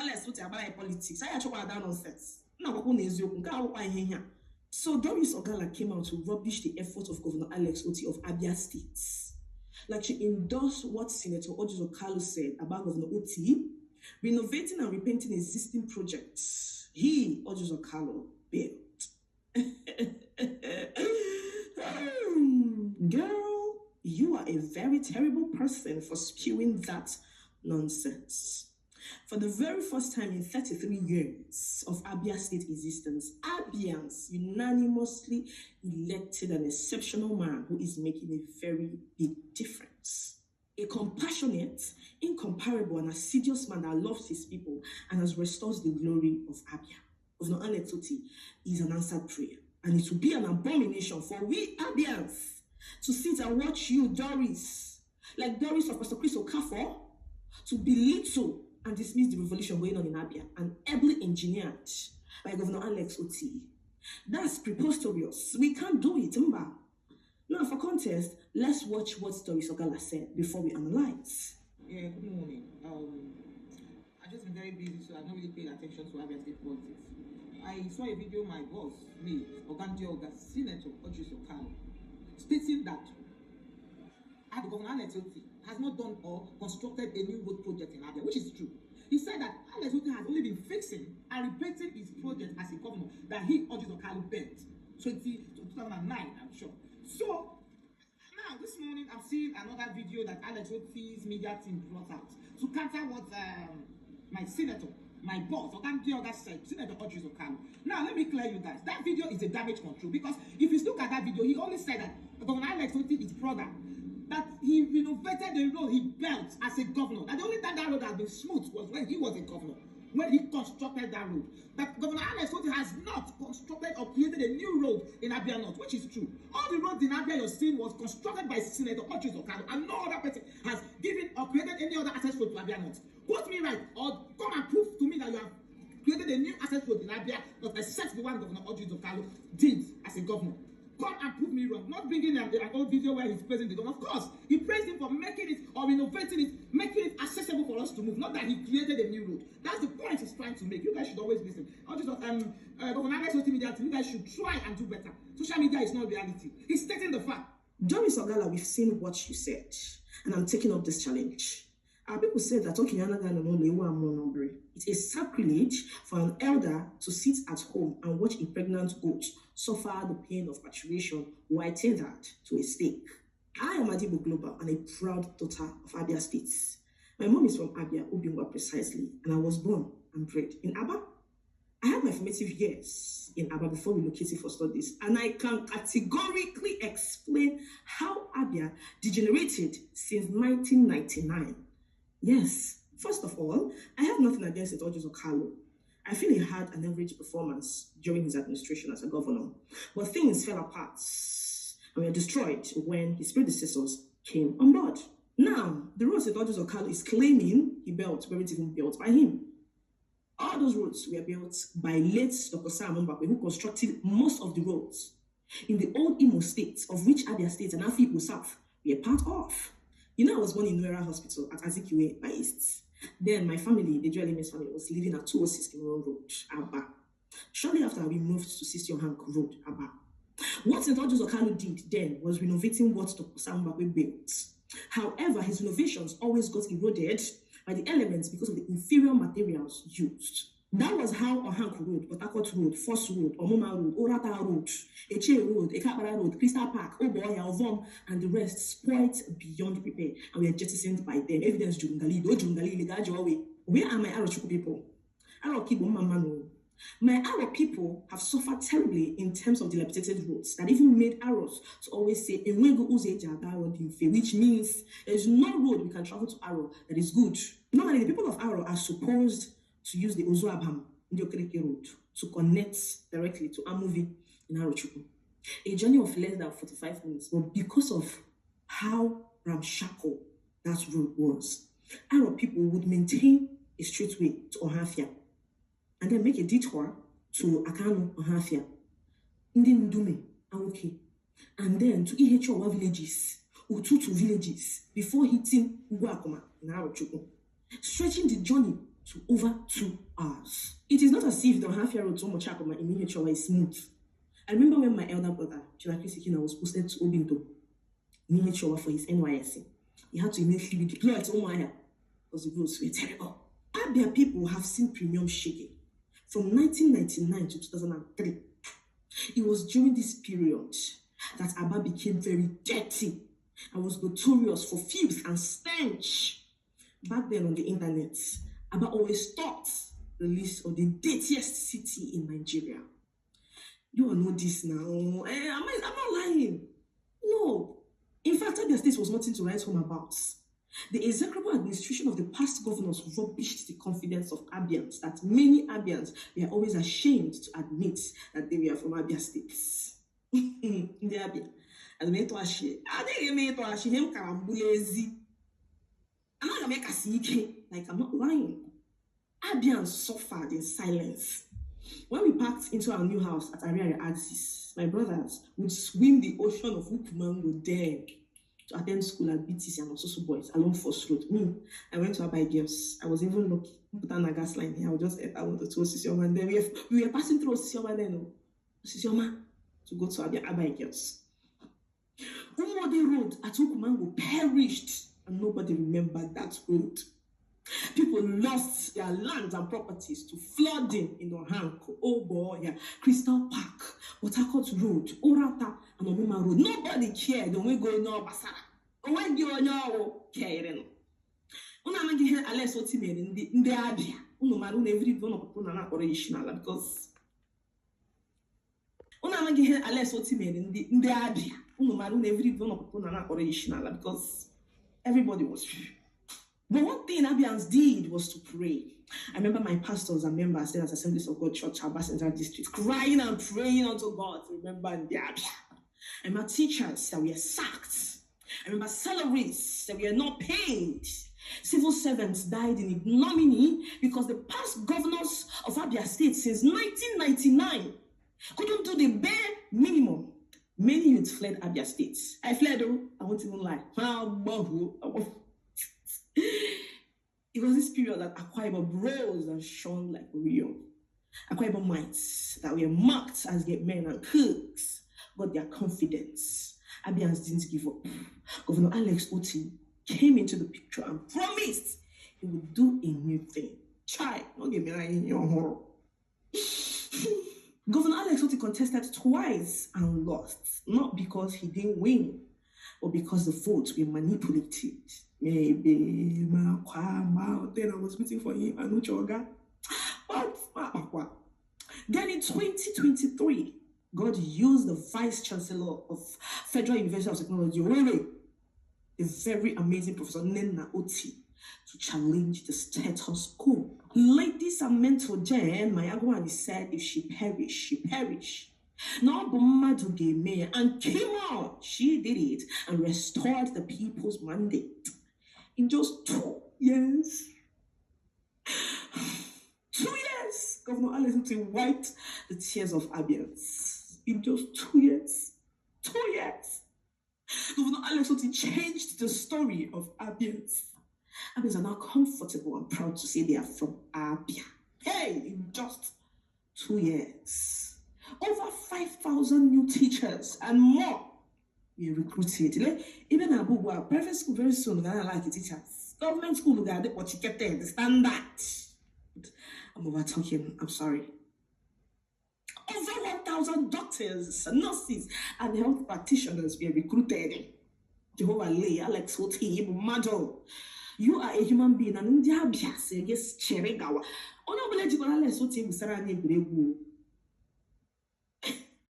Alex what about politics. I actually that nonsense. So Doris Ogala came out to rubbish the efforts of Governor Alex Oti of Abia State. Like she endorsed what Senator Ojo Okalu said about Governor Oti, renovating and repainting existing projects he, Ojo Okalu, built. Girl, you are a very terrible person for spewing that nonsense. For the very first time in 33 years of Abia State existence, Abians unanimously elected an exceptional man who is making a very big difference. A compassionate, incomparable, and assiduous man that loves his people and has restored the glory of Abia. Governor Alex Oti is an answered prayer, and it will be an abomination for we Abians to sit and watch you, Doris, like Doris of Pastor Chris Okafor, to belittle and dismiss the revolution going on in Abia and ably engineered by Governor Alex Oti. That's preposterous. We can't do it, Mba. Now, for context, let's watch what Doris Ogala said before we analyze. Yeah, good morning. I've just been very busy, so I've not really paid attention to Abia State politics. I saw a video my boss made, Senator Ojo Okalu, stating that Governor Alex Oti has not done or constructed a new road project in Abia, which is true. He said that Alex Oti has only been fixing and repeating his project as a governor that he, Ojo Okalu, built 2009, I'm sure. So now this morning I'm seeing another video that Alex Oti's media team brought out to counter what my senator, my boss, said, Senator Ojo Okalu. Now let me clear you guys. That video is a damage control, because if you look at that video, he only said that Governor Alex Oti is brother, that he renovated the road he built as a governor. That the only time that road has been smooth was when he was a governor, when he constructed that road. That Governor Alex Oti has not constructed or created a new road in Abia North, which is true. All the roads in Abia you're seeing was constructed by Senator Ojo Okalu, and no other person has given or created any other access road to Abia North. Quote me right, or come and prove to me that you have created a new access road in Abia North, except the one Governor Ojo Okalu did as a governor. Come and prove me wrong. Not bringing an old video where he's praising the governor. Of course, he praised him for making it or renovating it, making it accessible for us to move. Not that he created a new road. That's the point he's trying to make. You guys should always listen. Governor Alex Oti media team, you guys should try and do better. Social media is not reality. He's stating the fact. Doris Ogala, we've seen what you said, and I'm taking up this challenge. Our people say that it's a sacrilege for an elder to sit at home and watch a pregnant goat suffer the pain of maturation while tethered to a stake. I am Adibo Global and a proud daughter of Abia State. My mom is from Abia, Obingwa precisely, and I was born and bred in Aba. I had my formative years in Aba before relocating for studies, and I can categorically explain how Abia degenerated since 1999. Yes, first of all, I have nothing against Ojo Okalu. I feel he had an average performance during his administration as a governor, but things fell apart and were destroyed when his predecessors came on board. Now, the roads that Ojo Okalu is claiming he built weren't even built by him. All those roads were built by late Dr. Sam Mbakwe, who constructed most of the roads in the old Imo states, of which Abia State and Afikpo South were part of. You know, I was born in Nuera Hospital at Azikiwe by East. Then my family, the Joel family, was living at 206 Road, Aba. Shortly after, we moved to 60 Hank Road, Aba. What St. Ojo Okalu did then was renovating what Dr. Sam Mbakwe built. However, his renovations always got eroded by the elements because of the inferior materials used. That was how Ohank Road, Botakot Road, Foss Road, Omoma Road, Orata Road, Eche Road, Ekabara Road, Crystal Park, Oboya, Ovom, and the rest spoiled beyond repair and were jettisoned by them. Evidence Jungali, Jungali, Ligajowe. Where are my Arochuku people? Arokibo Mamano. My Arab people have suffered terribly in terms of dilapidated roads that even made Arabs to always say, which means there's no road we can travel to Aro that is good. Normally, the people of Aro are supposed to use the Ozoabam Ndiokereke road to connect directly to Amuvi in Arochukwu. A journey of less than 45 minutes, but because of how ramshackle that road was, Arab people would maintain a straight way to Ohafia and then make a detour to Akano, Ohafia, Ndume, Aoke, and then to Ihechowa villages, Ututu villages, before hitting Uguakoma in Arochukwu, stretching the journey to over 2 hours. It is not as if the half-year-old so much of my miniature is smooth. I remember when my elder brother, Chilakri Sikina, was posted to Obinto miniature for his NYSC. He had to immediately be deployed to Omaya because the roads were terrible. Abia people have seen premium shaking from 1999 to 2003. It was during this period that Aba became very dirty and was notorious for filth and stench. Back then on the internet, Aba always topped the list of the dirtiest city in Nigeria. You all know this now. I'm not lying. No. In fact, Abia State was nothing to write home about. The execrable administration of the past governors rubbished the confidence of Abians that many Abians were always ashamed to admit that they were from Abia State. In the Abia. And they to ashe. They made to ashe him karambulezi. I'm not gonna make a sneaky. Like, I'm not lying. Abians suffered in silence. When we packed into our new house at Ariari Axis, my brothers would swim the ocean of Ukumango there to attend school at BTC and also boys along First Road. Me, I went to Abai Girls. I was even lucky. Put on a gas line here. I was just I wanted to Osisioma. And then we were passing through Osisioma then. Osisioma to go to Abai Girls. Umode Road at Ukumango perished and nobody remembered that road. People lost their lands and properties to flooding in Ohanko, Oboya, Crystal Park, Watercourt Road, Orata, and Omuma Road. Nobody cared when we go no Basara. When you know, caring. Unamagi here, Alex Otimer in the Abia. Unomaru every one of Punana original because Unamagi here, Alex Otimer in the Abia. Unomaru every one of Punana original because everybody was. But one thing Abians did was to pray. I remember my pastors and members at Assemblies of God Church, Aba Central District, crying and praying unto God to remember the Abia. I remember teachers that were sacked. I remember salaries that were not paid. Civil servants died in ignominy because the past governors of Abia State since 1999 couldn't do the bare minimum. Many youths fled Abia State. I fled, I won't even lie. It was this period that Akwa Ibom rose and shone like Rio. Akwa Ibomites that were marked as great men and cooks got their confidence. Abians didn't give up. Governor Alex Oti came into the picture and promised he would do a new thing. Chai, don't get me like in your horror. Governor Alex Oti contested twice and lost, not because he didn't win, but because the votes were manipulated. Maybe then I was waiting for him and Uchoga. But then in 2023, God used the Vice Chancellor of Federal University of Technology, the very amazing Professor Nena Oti, to challenge the status quo. Ladies and mentor Jen, my Agwani said, if she perish, she perish. Now Bumadu gave me and came out. She did it and restored the people's mandate. In just 2 years, 2 years, Governor Alex Oti wiped the tears of Abians. In just 2 years, 2 years, Governor Alex Oti changed the story of Abians. Abians are now comfortable and proud to say they are from Abia. Hey, in just 2 years, over 5,000 new teachers and more we recruited. Even Abubu, private school very soon, we're gonna like teachers. Government school, we're gonna what you get there, the standard. I'm over talking, I'm sorry. Over 1,000 doctors, nurses, and health practitioners were recruited. Jehovah Lay, Alex Oti, Mado. You are a human being, and India Bias, yes, Cheregawa. Honorable Alex Oti, Sarah Negregu.